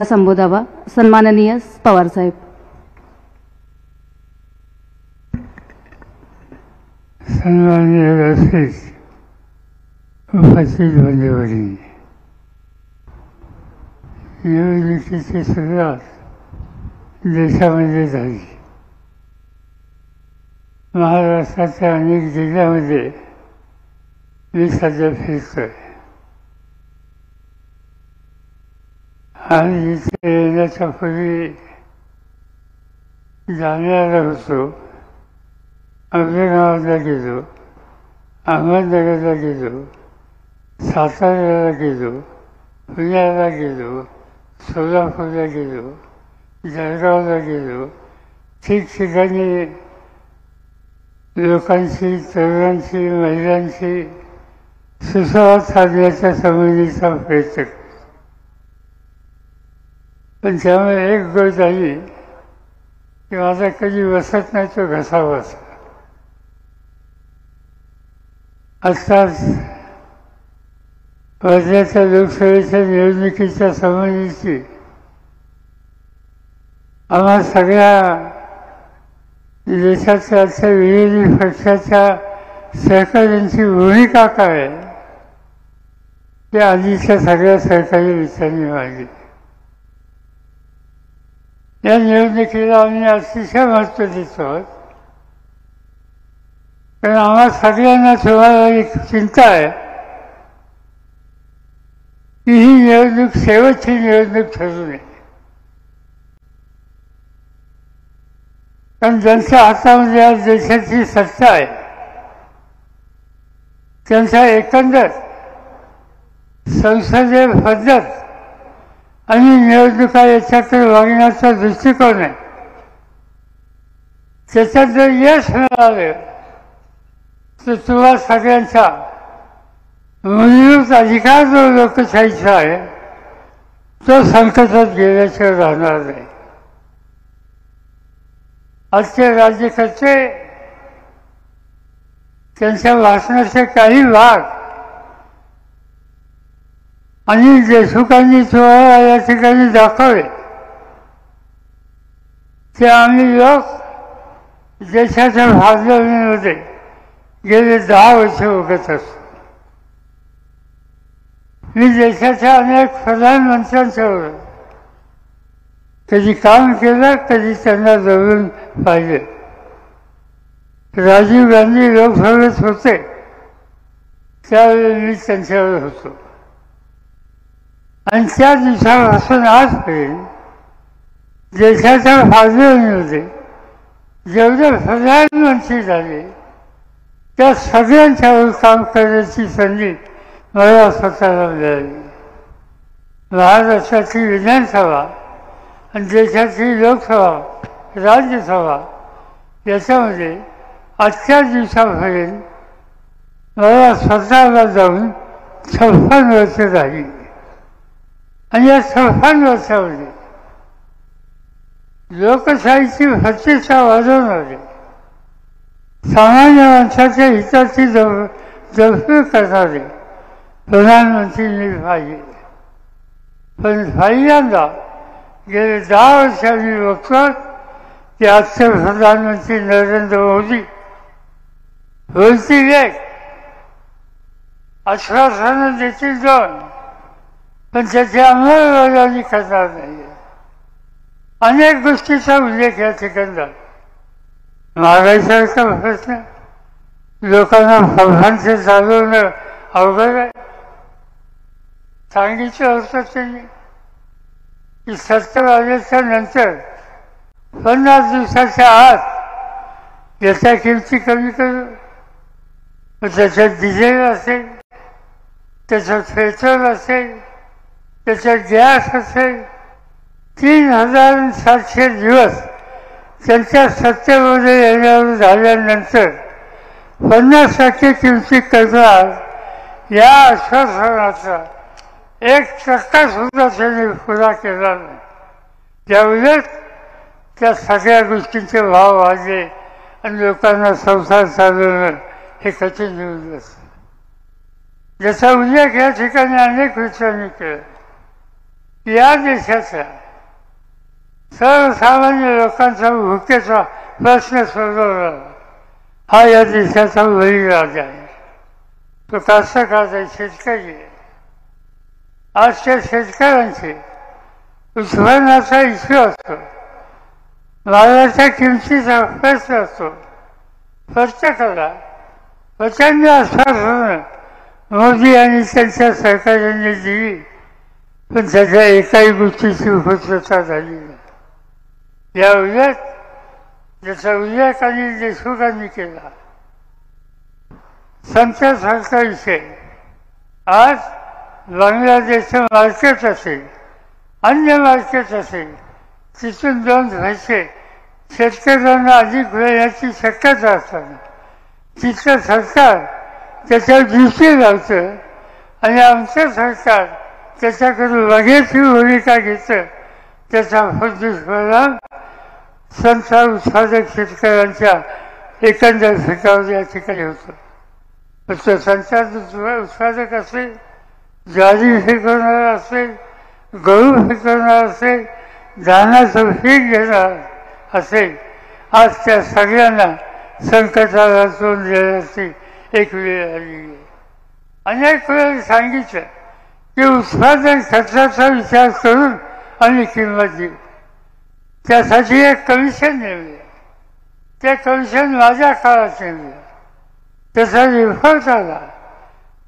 संबोधावा सन्माननीय पवार साहेब. सन्माननीय व्यासपीठ उपस्थित मान्यवरांनी, निवडणुकीची सुरुवात देशामध्ये झाली. महाराष्ट्राच्या अनेक जिल्ह्यामध्ये मी सध्या फिरतोय. आणि इथे येण्याच्या पूर्वी जालन्याला होतो, औरंगाबादला गेलो, अहमदनगरला गेलो, साताऱ्याला गेलो, पुण्याला गेलो, सोलापूरला गेलो, जळगावला गेलो. ठिकठिकाणी लोकांशी, तरुणांशी, महिलांशी सुसंवाद साधण्याच्या संबंधीचा प्रयत्न केला. पण त्यामुळे एक गोष्ट झाली की माझा कधी बसत नाही तो घसा बसला. आत्ताच वर्ध्याच्या लोकसभेच्या निवडणुकीच्या संबंधीची आम्हा सगळ्या देशाच्या आजच्या विरोधी पक्षाच्या सहकाऱ्यांची भूमिका काय आहे ते आधीच्या सगळ्या सहकारी मित्रांनी मांडली. या निवडणुकीला आम्ही अतिशय महत्त्व देतो आहोत, कारण आम्हा सगळ्यांना तुम्हाला एक चिंता आहे की ही निवडणूक शेवटची निवडणूक ठरू नये. कारण ज्यांच्या हातामध्ये आज देशाची सत्ता आहे त्यांचा एकंदर संसदीय पद्धत आणि निवडणुका याच्याकडे वागण्याचा दृष्टिकोन आहे. त्याच्यात जर यश मिळालं तर तुम्हा सगळ्यांचा मूलभूत अधिकार जो लोकशाहीचा आहे तो संकटात गेल्याशिवाय राहणार नाही. आजचे राज्यकर्ते त्यांच्या भाषणाचे काही भाग आणि देशमुखांनी तुम्हाला या ठिकाणी दाखवले ते आम्ही लोक देशाच्या भाजपमध्ये गेले 10 वर्ष बघत असतो. मी देशाच्या अनेक प्रधानमंत्र्यांच्यावर कधी काम केलं, कधी त्यांना जवळून पाहिजे. राजीव गांधी लोकसभेत होते त्यावेळी मी त्यांच्यावर होतो. आणि त्या दिवसापासून आजपर्यंत देशाच्या भाजपमध्ये जेवढे प्रधानमंत्री झाले त्या सगळ्यांच्यावर काम करण्याची संधी मला स्वतःला मिळाली. महाराष्ट्राची विधानसभा आणि देशाची लोकसभा, राज्यसभा याच्यामध्ये आजच्या दिवसापर्यंत मला स्वतःला जाऊन 56 वर्ष झाली. आणि या 56 वर्षामध्ये लोकशाहीची प्रतिष्ठा वाढवणारे, सामान्य माणसाच्या हिताची जपणूक करणारे प्रधानमंत्री मी पाहिजे. पण पहिल्यांदा गेले 10 वर्षांनी बघतो की आजचे प्रधानमंत्री नरेंद्र मोदी बोलतील एक, आश्वासनं देतील 2, पण त्याची अंमलबजावणी करणार नाही. अनेक गोष्टीचा उल्लेख या ठिकाणी झाला. महागाईसारखा प्रश्न, लोकांना फळांचे चालवणं अवघड आहे. सांगितलं होतं त्यांनी की 70 आल्याच्या नंतर 50 दिवसाच्या आत याच्या किमती कमी करू. त्याच्यात डिझेल असेल, त्याच्यात पेट्रोल असेल, त्याच्यात गॅस असेल. 3700 दिवस त्यांच्या सत्तेमध्ये येण्यावर झाल्यानंतर 50% किमती करणार या आश्वासनाचा 1% सुद्धा त्यांनी पुरा केला नाही. त्याउलट त्या सगळ्या गोष्टींचे भाव वाढले आणि लोकांना संसार चालवणं हे कठीण होऊन असतं. ज्याचा उल्लेख या ठिकाणी अनेक विचारांनी केला. या देशाचा सर्वसामान्य लोकांचा भुकेचा प्रश्न सोडवला हा या देशाचा बळीराजा आहे. तो कास्तकार शेतकरी आहे. आज त्या शेतकऱ्यांचे उत्पन्नाचा इश्यू असतो, मालाच्या किमतीचा प्रश्न असतो. प्रत्येकाला प्रचंड आश्वासनं मोदी आणि त्यांच्या सरकारने दिली, पण त्याच्या एकाही गोष्टीची पूर्तता झाली नाही. या उलट ज्याचा उल्लेख आणि देशमुखांनी केला संचासारखा विषय, आज बांगलादेशचं मार्केट असेल, अन्य मार्केट असेल, तिथून 2 पैसे शेतकऱ्यांना अधिक मिळण्याची शक्यता असताना तिथलं सरकार त्याच्यावर दृष्टी लावतं आणि आमचं सरकार त्याच्याकडून बघ्याची भूमिका घेतं. त्याचा दुष्परिणाम संसार उत्पादक शेतकऱ्यांच्या एकंदर पिकावर या ठिकाणी होतो. तो संसार उत्पादक असेल, ज्वारी पिकवणारा असेल, गहू पिकवणारा असेल, धानाचं पीक घेणार असेल, आज त्या सगळ्यांना संकटाला तोंड देण्याची एक वेळ आली आहे. अनेक वेळा सांगितलं की उत्पादन खर्चाचा विचार करून आम्ही किंमत देऊ. त्यासाठी एक कमिशन नेमले. ते कमिशन माझ्या काळात नेमलं. त्याचा रिपोर्ट आला,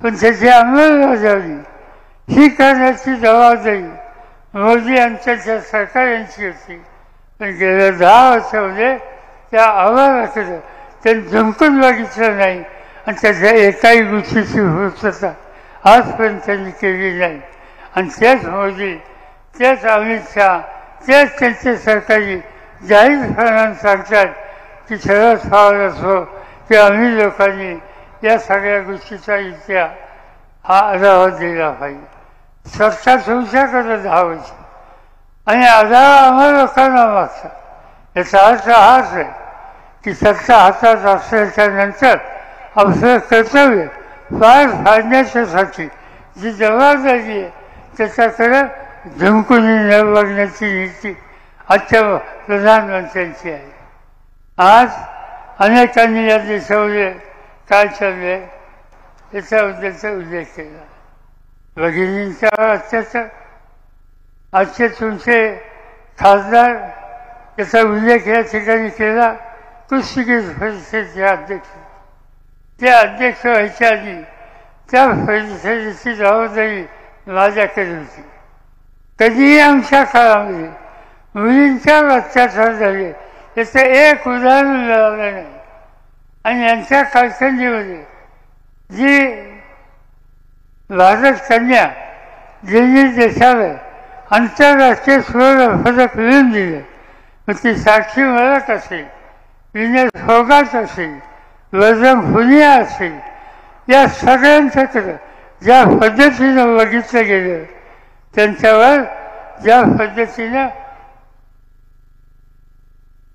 पण त्याची अंमलबजावणी ही करण्याची जबाबदारी मोदी आणि त्यांच्या सरकार यांची होती. पण गेल्या 10 वर्षामध्ये त्या आव्हानाकडे त्यांनी झुंकून बघितलं नाही आणि त्याच्या एकाही गोष्टीची पूर्तता आजपर्यंत त्यांनी केली नाही. आणि तेच मोदी, तेच अमित शहा, तेच त्यांचे सरकारी जाहीरपणाने सांगतात की शरद पवार असो की आम्ही लोकांनी या सगळ्या गोष्टीचा इतिहास हा आढावा दिला पाहिजे. सत्ता तुमच्याकडे 10 वर्ष आणि आढावा आम्हाला लोकांना मागता. याचा अर्थ हाच आहे की सत्ता हातात असल्याच्या नंतर आपलं कर्तव्य पार पाडण्याच्यासाठी जी जबाबदारी आहे त्याच्याकडे झुंकून न बघण्याची नीती आजच्या प्रधानमंत्र्यांची आहे. आज अनेकांनी या देशामध्ये काय चालू आहे याच्याबद्दलचा उल्लेख केला. भगिनींचा अत्याचार, आजचे तुमचे खासदार याचा उल्लेख या ठिकाणी केला. कुस्तीगीर परिषदेचे अध्यक्ष, ते अध्यक्ष व्हायच्या आधी त्या परिषदेची जबाबदारी माझ्याकडे होती. कधीही आमच्या काळामध्ये मुलींच्यावर अत्याचार झाले याचं एक उदाहरण मिळालं नाही. आणि यांच्या कारकिर्दीमध्ये जी भारत कन्या ज्यांनी देशाला आंतरराष्ट्रीय सुवर्ण पदक मिळवून दिलं, मग ती साक्षी मलक असेल, विनय फोगाट असेल, वजम फुनिया असेल, या सगळ्यांच्याकडं ज्या पद्धतीनं बघितलं गेलं, त्यांच्यावर ज्या पद्धतीनं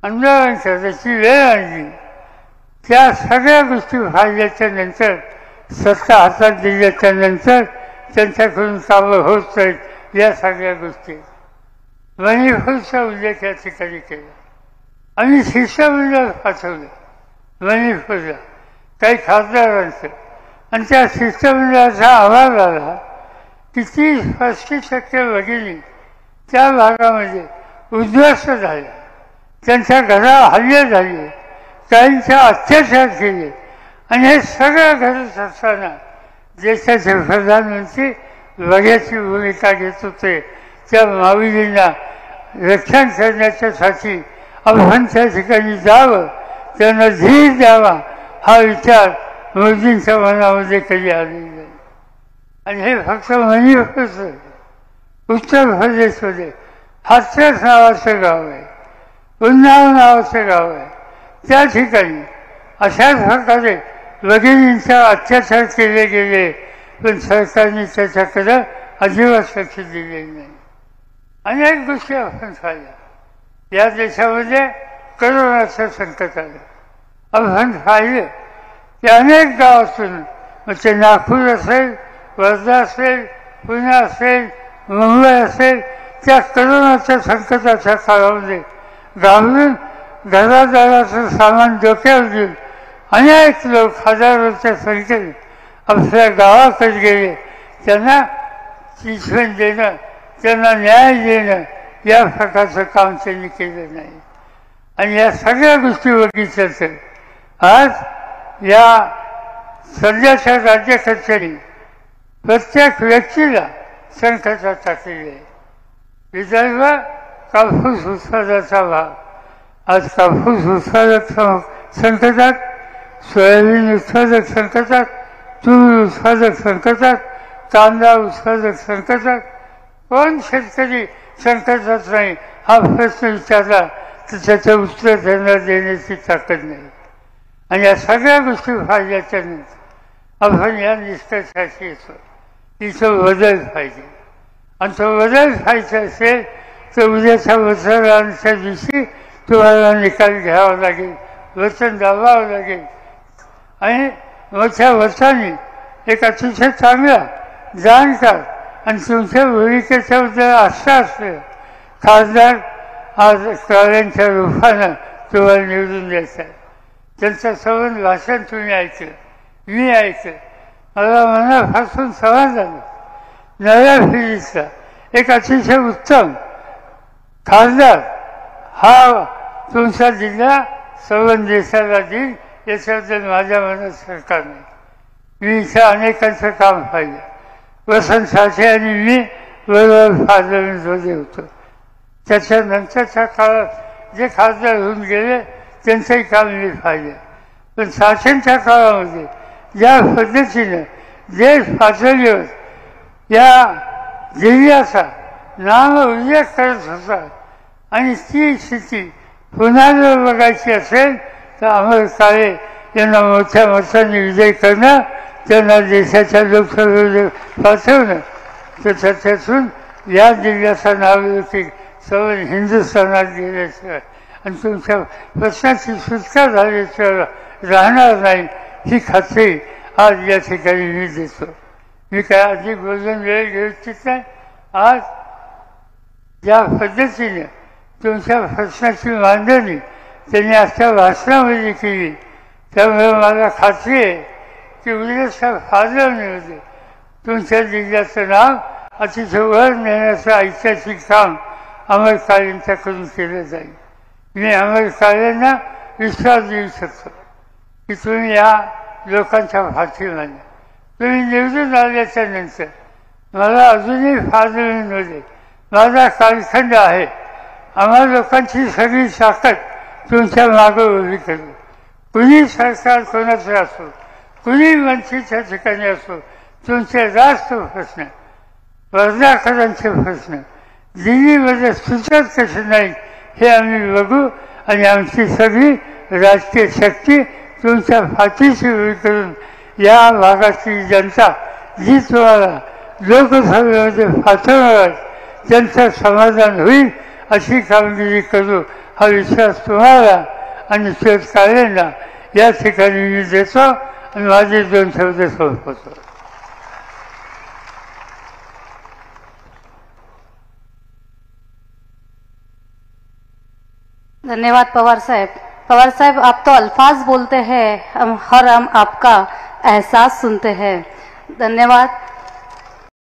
आंदोलन करण्याची वेळ आणली, त्या सगळ्या गोष्टी पाहिल्याच्या नंतर, सत्ता हातात दिल्याच्या नंतर त्यांच्याकडून कामं होत नाहीत. या सगळ्या गोष्टी मणिपूरचा उल्लेख या ठिकाणी केला. आम्ही शिष्टमंडळ पाठवलं मणिपूरला काही खासदारांचं, आणि त्या शिष्टमंडळाचा अहवाल आला की 30-35% भगिनी त्या भागामध्ये उद्ध्वस्त झाल्या, त्यांच्या घरावर हल्ले झाले, काहींच्या अत्याचार केले. आणि हे सगळं घडत असताना देशाचे प्रधानमंत्री बघ्याची भूमिका घेत होते. त्या माऊलींना रक्षण करण्याच्यासाठी आपण त्या ठिकाणी जावं, त्यांना धीर द्यावा हा विचार मोदींच्या मनामध्ये कधी आलेला नाही. आणि हे फक्त मणिपूरचं, उत्तर प्रदेशमध्ये हाथरस नावाचं गाव आहे, उन्नाव नावाचं गाव आहे, त्या ठिकाणी अशाच प्रकारे भगिनींचा अत्याचार केले गेले, पण सरकारने त्याच्याकडं अजिबात लक्ष दिले नाही. अनेक गोष्टी आपण पाहिल्या. या देशामध्ये करोनाचं संकट आलं, आपण पाहिलं की अनेक गावातून, मग ते नागपूर असेल, वर्धा असेल, पुणे असेल, मुंबई असेल त्या करोनाच्या संकटाच्या काळामध्ये घाबरून घरादाराचं सामान डोक्यावर घेऊन अनेक लोक हजारोच्या संख्येने आपल्या गावाकडे गेले. त्यांना ट्रीटमेंट देणं, त्यांना न्याय देणं या प्रकारचं काम त्यांनी केलं नाही. आणि या सगळ्या गोष्टी बघितल्या तर आज या सध्याच्या राज्यकर्त्यांनी प्रत्येक व्यक्तीला संकटात टाकलेले आहे. विदर्भ कापूस उत्पादनाचा भाग आज कापूस उत्पादक संकटात, सोयाबीन उत्पादक संकटात, तूर उत्पादक संकटात, कांदा उत्पादक संकटात. कोण शेतकरी संकटात नाही हा प्रश्न विचारला तर त्याचं उत्तर त्यांना देण्याची ताकद नाही. आणि या सगळ्या गोष्टी पाहिल्याच्या नंतर आपण या निष्कर्षाशी येतो इथं बदल पाहिजे. आणि तो बदल व्हायचा असेल तर उद्याच्या मतदानाच्या दिवशी तुम्हाला निकाल घ्यावा लागेल, वचन दाबावं लागेल. आणि मोठ्या वचनाने एक अतिशय चांगला जाणकार आणि तुमच्या भूमिकेच्याबद्दल आस्था असलेला खासदार आज काव्यांच्या रूपानं तुम्हाला निवडून द्यायचा आहे. त्यांचं संबंध भाषण तुम्ही ऐकलं, मी ऐकलं, मला मनापासून समाधान झालं. नव्या पिढीचा एक अतिशय उत्तम खासदार हा तुमचा जिल्हा संबंध देशाला देईल याच्याबद्दल माझ्या मनात सरकार नाही. मी इथं अनेकांचं काम पाहिलं. वसंत साठे आणि मी बरोबर पार्लमेंटमध्ये होतो. त्याच्यानंतरच्या काळात जे खासदार होऊन गेले त्यांचंही काम मी पाहिलं. पण साठेंच्या काळामध्ये ज्या पद्धतीनं देश पातळीवर या जिल्ह्याचा नाम उल्लेख करत होता आणि ती स्थिती पुन्हा जर बघायची असेल तर अमर काळे यांना मोठ्या मताने विजय करणं, त्यांना देशाच्या लोकसभेमध्ये पाठवणं, तर त्याच्यातून या जिल्ह्याचा नावलौकिक सर्व हिंदुस्थानात गेल्याशिवाय आणि तुमच्या प्रश्नाची सुटका झाल्याशिवाय राहणार नाही ही खात्री आज या ठिकाणी मी देतो. मी काय अधिक बोलून वेळ घेऊ इच्छित नाही. आज ज्या पद्धतीने तुमच्या प्रश्नाची मांडणी त्यांनी आजच्या भाषणामध्ये केली त्यामुळे मला खात्री आहे की उद्याच्या पार्लमेंटमध्ये तुमच्या जिल्ह्याचं नाव अतिशय वर नेण्याचं ऐतिहासिक काम अमर काळेंच्याकडून केलं जाईल. मी अमर काळेंना विश्वास देऊ शकतो की तुम्ही या लोकांच्या पाठीमागे तुम्ही निवडून आल्याच्या नंतर मला अजूनही पार्लमेंटमध्ये माझा कालखंड आहे. आम्हा लोकांची सगळी ताकद तुमच्या मागं उभी करू. कुणी सरकार कोणाचं असो, कुणी मंत्रीच्या ठिकाणी असो, तुमचे राष्ट्र प्रश्न, वर्धाकरांचे प्रश्न दिल्लीमध्ये सुचत कसे नाही हे आम्ही बघू. आणि आमची सगळी राजकीय शक्ती तुमच्या पाठीशी उभी करून या भागाची जनता जी तुम्हाला लोकसभेमध्ये पाठवणार त्यांचं समाधान होईल अशी कामगिरी करू हा विश्वास तुम्हाला आणि शेतकऱ्यांना या ठिकाणी मी देतो आणि माझे 2 शब्द संपवतो. धन्यवाद पवार साहब. पवार साहब, आप तो अल्फाज बोलते हैं, हम आपका एहसास सुनते हैं. धन्यवाद.